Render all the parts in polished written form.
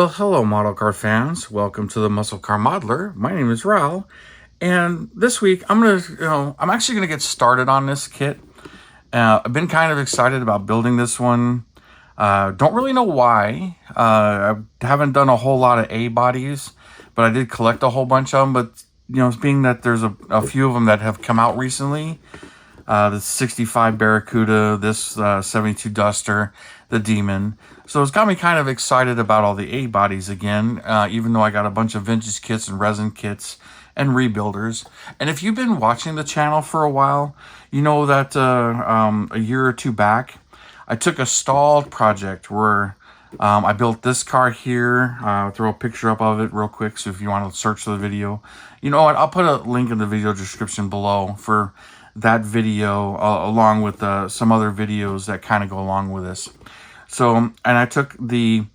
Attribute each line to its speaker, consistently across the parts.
Speaker 1: Well, hello, model car fans. Welcome to the Muscle Car Modeler. My name is Rallye, and this week I'm actually gonna get started on this kit. I've been kind of excited about building this one. Don't really know why. I haven't done a whole lot of A bodies, but I did collect a whole bunch of them. But being that there's a few of them that have come out recently, the 65 Barracuda, this 72 Duster, the Demon. So it's got me kind of excited about all the A bodies again, even though I got a bunch of vintage kits and resin kits and rebuilders. And if you've been watching the channel for a while, you know that a year or two back, I took a stalled project where I built this car here. Throw a picture up of it real quick, so if you want to search the video. You know what, I'll put a link in the video description below for that video, along with some other videos that kind of go along with this. So, and I took the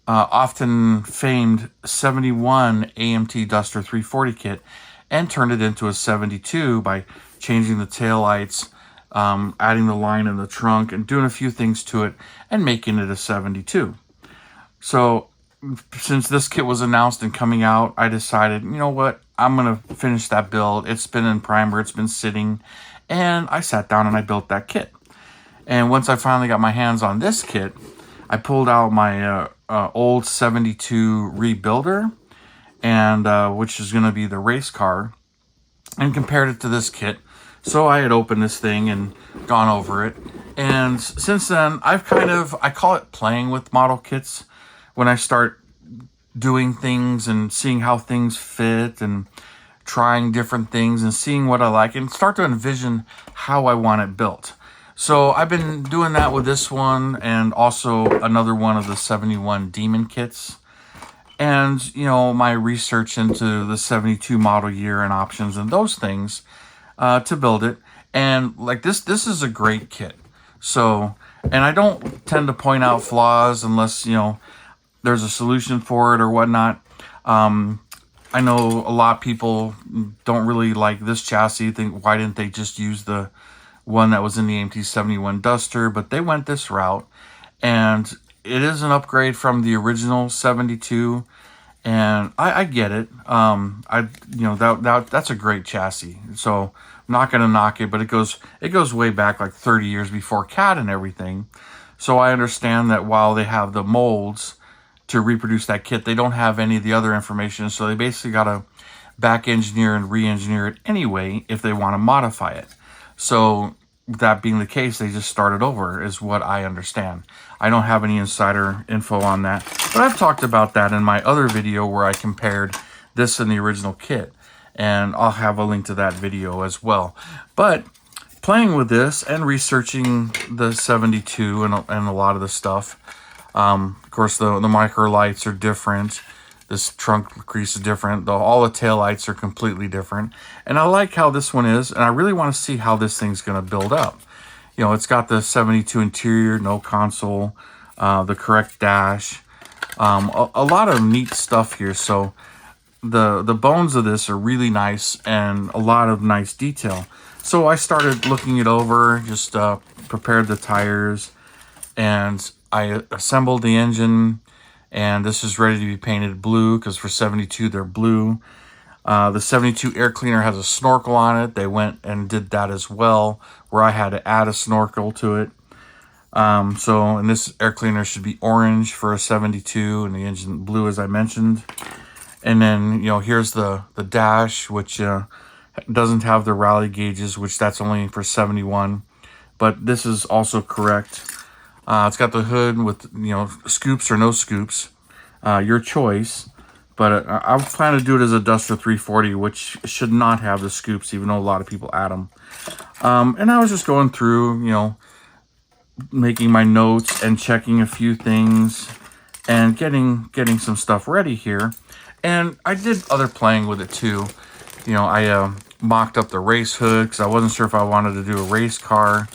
Speaker 1: often famed 71 AMT Duster 340 kit and turned it into a 72 by changing the taillights, adding the line in the trunk, and doing a few things to it and making it a 72. So, since this kit was announced and coming out, I decided, you know what, I'm going to finish that build. It's been in primer, it's been sitting, and I sat down and I built that kit. And once I finally got my hands on this kit, I pulled out my old 72 rebuilder, and which is going to be the race car, and compared it to this kit. So I had opened this thing and gone over it. And since then, I call it playing with model kits. When I start doing things and seeing how things fit and trying different things and seeing what I like and start to envision how I want it built. So I've been doing that with this one and also another one of the 71 Demon kits. And, my research into the 72 model year and options and those things to build it. And like this is a great kit. So, and I don't tend to point out flaws unless, there's a solution for it or whatnot. I know a lot of people don't really like this chassis. Think, why didn't they just use the one that was in the AMT 71 Duster? But they went this route, and it is an upgrade from the original 72, and I get it. That's a great chassis. So I'm not gonna knock it, but it goes way back, like 30 years before CAD and everything. So I understand that while they have the molds to reproduce that kit, they don't have any of the other information, so they basically got to back engineer and re-engineer it anyway if they want to modify it. So that being the case, they just started over, is what I understand. I don't have any insider info on that, but I've talked about that in my other video where I compared this and the original kit, and I'll have a link to that video as well. But playing with this and researching the 72 and a lot of the stuff, of course, the micro lights are different. This trunk crease is different. All the tail lights are completely different. And I like how this one is, and I really want to see how this thing's going to build up. It's got the 72 interior, no console, the correct dash, a lot of neat stuff here. So the bones of this are really nice and a lot of nice detail. So I started looking it over, just prepared the tires, and I assembled the engine, and this is ready to be painted blue because for 72 they're blue. The 72 air cleaner has a snorkel on it. They went and did that as well, where I had to add a snorkel to it. And this air cleaner should be orange for a 72 and the engine blue, as I mentioned. And then, here's the dash, which doesn't have the Rallye gauges, which that's only for 71. But this is also correct. It's got the hood with, scoops or no scoops, your choice. But I plan to do it as a Duster 340, which should not have the scoops, even though a lot of people add them. And I was just going through, making my notes and checking a few things and getting some stuff ready here. And I did other playing with it too. I mocked up the race hood because I wasn't sure if I wanted to do a race car.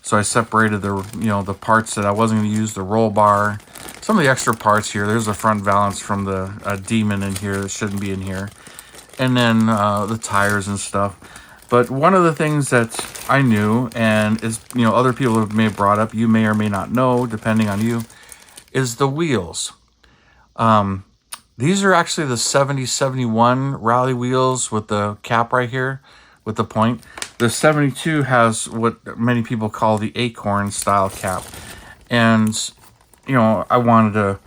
Speaker 1: So I separated the parts that I wasn't going to use, the roll bar, some of the extra parts here. There's a front valance from the Demon in here that shouldn't be in here. And then the tires and stuff. But one of the things that I knew, and is, other people may have brought up, you may or may not know, depending on you, is the wheels. These are actually the 7071 Rallye wheels with the cap right here with the point. The 72 has what many people call the acorn style cap. And, you know, I wanted to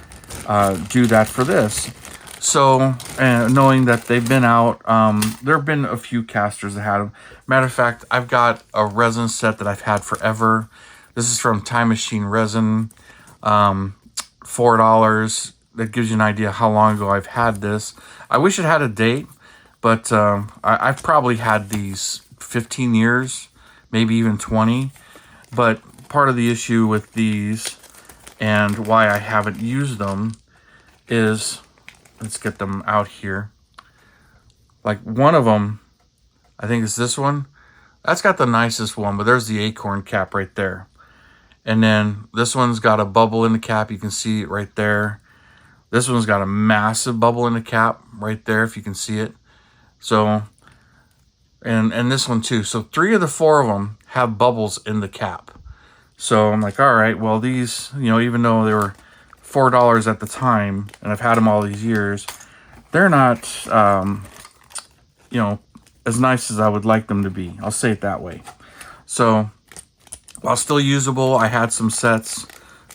Speaker 1: do that for this. So, knowing that they've been out, there have been a few casters that had them. Matter of fact, I've got a resin set that I've had forever. This is from Time Machine Resin, $4. That gives you an idea how long ago I've had this. I wish it had a date, but I've probably had these 15 years, maybe even 20. But part of the issue with these and why I haven't used them is, let's get them out here. Like one of them, I think it's this one. That's got the nicest one, but there's the acorn cap right there. And then this one's got a bubble in the cap. You can see it right there. This one's got a massive bubble in the cap right there, if you can see it. So, and this one too. So 3 of the 4 of them have bubbles in the cap. So I'm like, all right, well, these, you know, even though they were $4 at the time, and I've had them all these years, they're not, you know, as nice as I would like them to be. I'll say it that way. So, while still usable, I had some sets.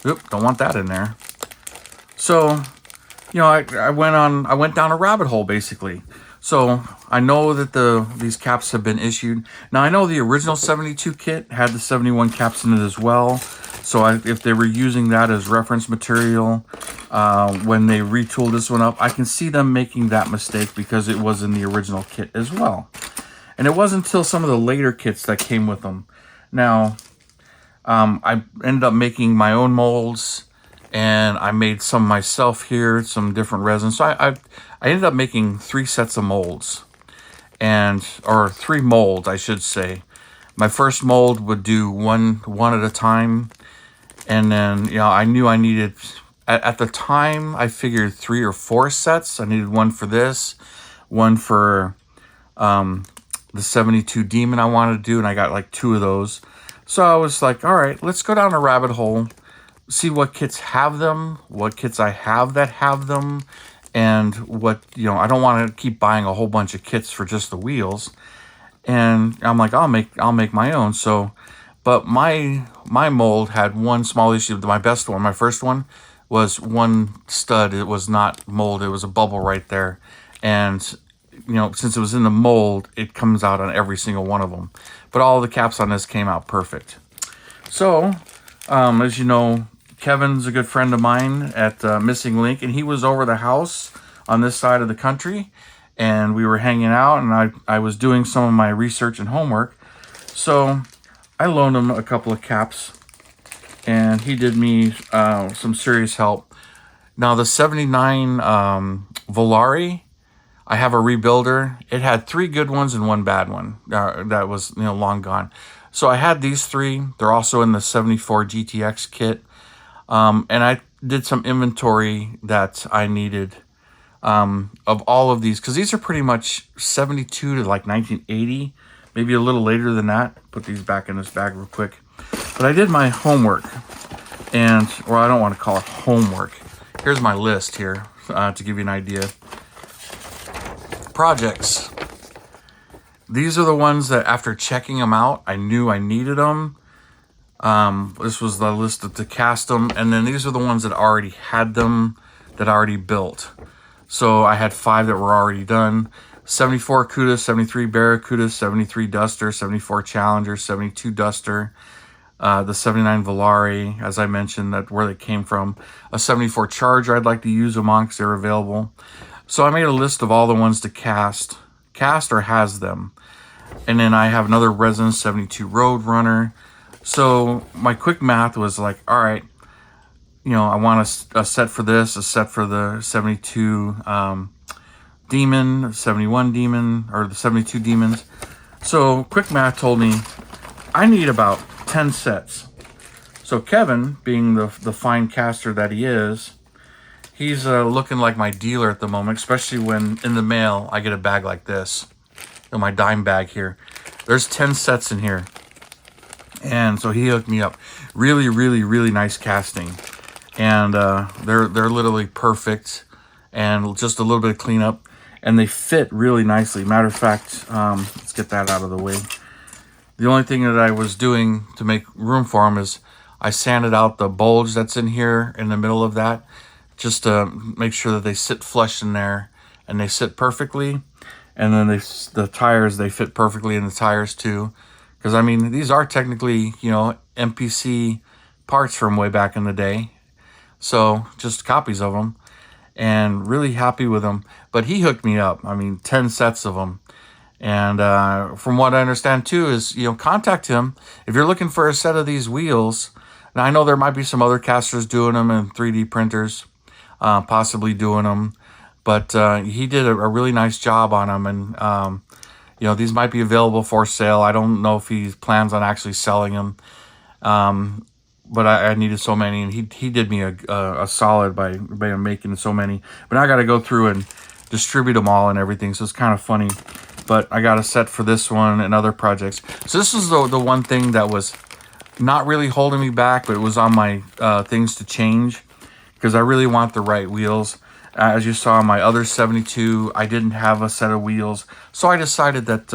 Speaker 1: Oop, don't want that in there. So, you know, I went down a rabbit hole basically. So I know that these caps have been issued. Now I know the original 72 kit had the 71 caps in it as well. So if they were using that as reference material when they retooled this one up, I can see them making that mistake because it was in the original kit as well. And it wasn't until some of the later kits that came with them. Now, I ended up making my own molds. And I made some myself here, some different resins. So I ended up making 3 sets of molds, or 3 molds, I should say. My first mold would do one at a time, and then, you know, I knew I needed, at the time I figured 3 or 4 sets. I needed one for this, one for the 72 Demon I wanted to do, and I got like 2 of those. So I was like, all right, let's go down a rabbit hole. See what kits have them, what kits I have that have them, and what, you know, I don't want to keep buying a whole bunch of kits for just the wheels. And I'm like, I'll make my own. So, but my mold had one small issue. My best one, my first one, was one stud. It was not mold. It was a bubble right there. And, you know, since it was in the mold, it comes out on every single one of them. But all the caps on this came out perfect. So, as you know, Kevin's a good friend of mine at Missing Link, and he was over the house on this side of the country, and we were hanging out, and I was doing some of my research and homework. So I loaned him a couple of caps, and he did me some serious help. Now the 79 Volare, I have a rebuilder. It had 3 good ones and 1 bad one that was, you know, long gone. So I had these 3. They're also in the 74 GTX kit. And I did some inventory that I needed of all of these, because these are pretty much 72 to like 1980, maybe a little later than that. Put these back in this bag real quick. But I did my homework, or I don't want to call it homework. Here's my list here to give you an idea. Projects. These are the ones that after checking them out, I knew I needed them. This was the list to cast them, and then these are the ones that already had them, that I already built. So I had 5 that were already done. 74 Cuda, 73 Barracuda, 73 Duster, 74 Challenger, 72 Duster, the 79 Volare, as I mentioned, that where they came from. A 74 Charger I'd like to use them on because they're available. So I made a list of all the ones to cast or has them. And then I have another resin 72 Roadrunner. So my quick math was like, all right, you know, I want a set for this, a set for the 72 Demon, 71 Demon, or the 72 Demons. So quick math told me I need about 10 sets. So Kevin, being the fine caster that he is, he's looking like my dealer at the moment, especially when in the mail I get a bag like this, in my dime bag here. There's 10 sets in here. And so he hooked me up. Really, really, really nice casting. and they're literally perfect, and just a little bit of cleanup, and they fit really nicely. Matter of fact, let's get that out of the way. The only thing that I was doing to make room for them is I sanded out the bulge that's in here in the middle of that, just to make sure that they sit flush in there and they sit perfectly. And then the tires, they fit perfectly in the tires too. Because I mean, these are technically, you know, MPC parts from way back in the day. So just copies of them, and really happy with them. But he hooked me up. I mean, 10 sets of them. And from what I understand too is, you know, contact him if you're looking for a set of these wheels. Now I know there might be some other casters doing them and 3D printers, possibly doing them, but he did a really nice job on them. And you know, these might be available for sale. I don't know if he plans on actually selling them, but I needed so many, and he did me a solid by making so many. But now I got to go through and distribute them all and everything, so it's kind of funny. But I got a set for this one and other projects. So this is the one thing that was not really holding me back, but it was on my things to change, because I really want the right wheels. As you saw, my other 72, I didn't have a set of wheels, so I decided that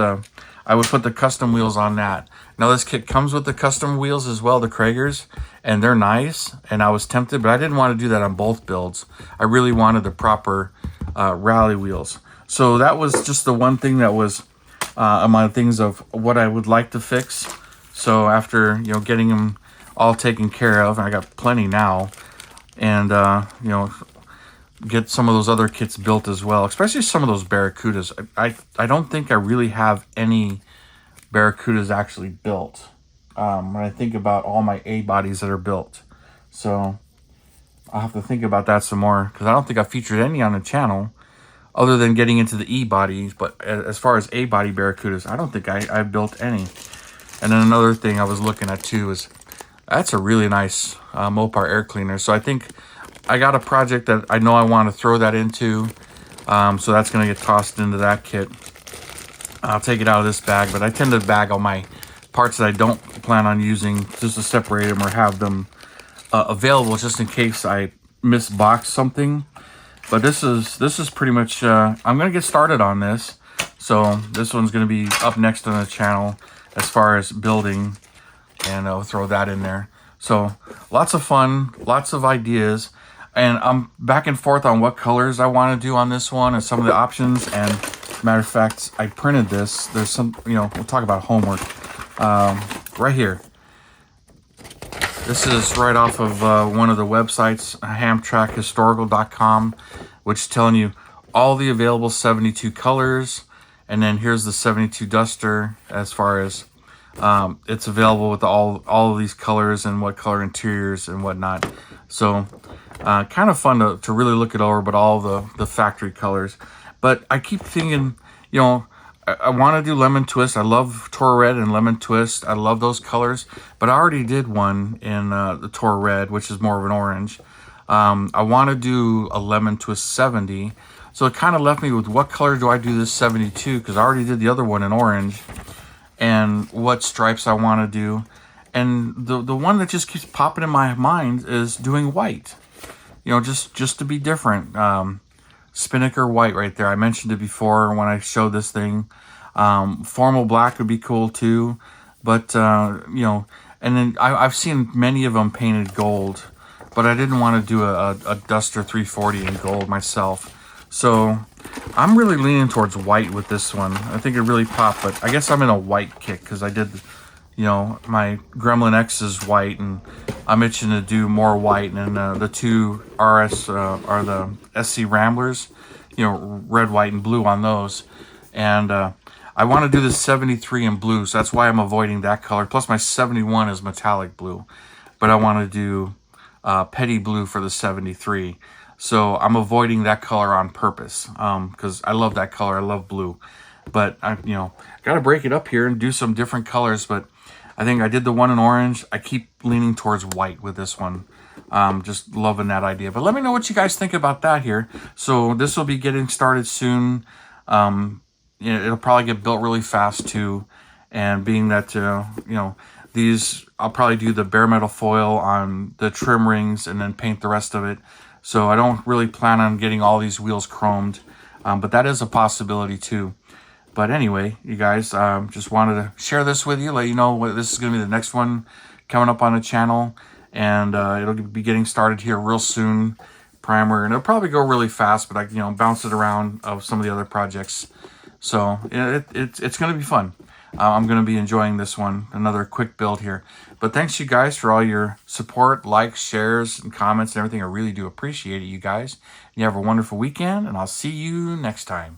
Speaker 1: I would put the custom wheels on that. Now this kit comes with the custom wheels as well, the Kragers, and they're nice, and I was tempted, but I didn't want to do that on both builds. I really wanted the proper Rallye wheels. So that was just the one thing that was on my things of what I would like to fix. So after, you know, getting them all taken care of, I got plenty now, and you know, get some of those other kits built as well, especially some of those Barracudas. I don't think I really have any Barracudas actually built when I think about all my A bodies that are built. So I'll have to think about that some more, because I don't think I featured any on the channel other than getting into the E bodies. But as far as A body Barracudas, I don't think I built any. And then another thing I was looking at too is that's a really nice Mopar air cleaner. So I think I got a project that I know I want to throw that into. So that's going to get tossed into that kit. I'll take it out of this bag, but I tend to bag all my parts that I don't plan on using, just to separate them or have them available just in case I misbox something. But this is pretty much, I'm going to get started on this. So this one's going to be up next on the channel as far as building, and I'll throw that in there. So lots of fun, lots of ideas, and I'm back and forth on what colors I want to do on this one and some of the options. And matter of fact, I printed this. There's some, you know, we'll talk about homework right here. This is right off of one of the websites, hamtrackhistorical.com, which is telling you all the available 72 colors. And then here's the 72 Duster, as far as it's available with all of these colors and what color interiors and whatnot. So kind of fun to really look it over, but all the factory colors. But I keep thinking, you know, I want to do lemon twist. I love Toro Red and lemon twist. I love those colors, but I already did one in the Toro Red, which is more of an orange. I want to do a lemon twist 70. So it kind of left me with what color do I do this 72, because I already did the other one in orange, and what stripes I want to do. And the one that just keeps popping in my mind is doing white. You know, just to be different. Spinnaker white right there. I mentioned it before when I showed this thing. Formal black would be cool too. But, you know, and then I've seen many of them painted gold. But I didn't want to do a Duster 340 in gold myself. So I'm really leaning towards white with this one. I think it really popped. But I guess I'm in a white kick because I did, you know, my Gremlin X is white, and I'm itching to do more white. And the two RS are the SC Ramblers, you know, red, white, and blue on those. And I want to do the 73 in blue, so that's why I'm avoiding that color. Plus my 71 is metallic blue, but I want to do petty blue for the 73. So I'm avoiding that color on purpose, because I love that color. I love blue. But I, you know, got to break it up here and do some different colors. But I think I did the one in orange. I keep leaning towards white with this one. Just loving that idea. But let me know what you guys think about that here. So this will be getting started soon. You know, it'll probably get built really fast too. And being that, you know, These, I'll probably do the bare metal foil on the trim rings and then paint the rest of it. So I don't really plan on getting all these wheels chromed, but that is a possibility too. But anyway, you guys, just wanted to share this with you, let you know what this is going to be the next one coming up on the channel. And it'll be getting started here real soon, primer. And it'll probably go really fast, but I bounce it around of some of the other projects. So it's going to be fun. I'm going to be enjoying this one, another quick build here. But thanks you guys for all your support, likes, shares, and comments and everything. I really do appreciate it, you guys. You have a wonderful weekend, and I'll see you next time.